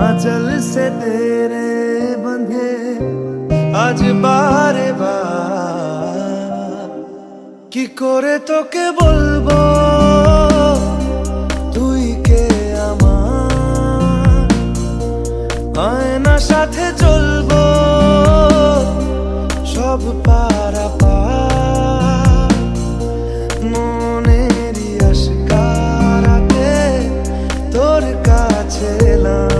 आंचल से तेरे बंधे आज बारे बार কি করে তোকে বলবো তুই কে আমার আয়না সাথে চলবো সব পারাপার মনেরই আশকারাতে তোর কাছে এলাম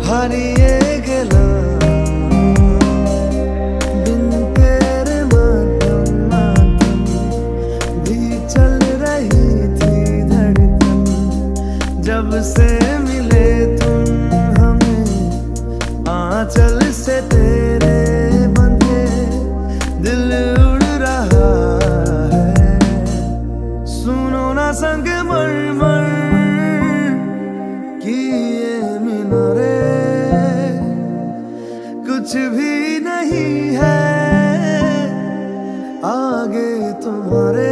হারিয়ে গেলাম बिन तेरे माध्यम माध्यम भी चल रही थी धड़कन जब से मिले तुम हमें आंचल से तेरे बंधे दिल उड़ रहा है सुनो ना संग मरमर की ये मीनारे कुछ भी नहीं है आगे तुम्हारे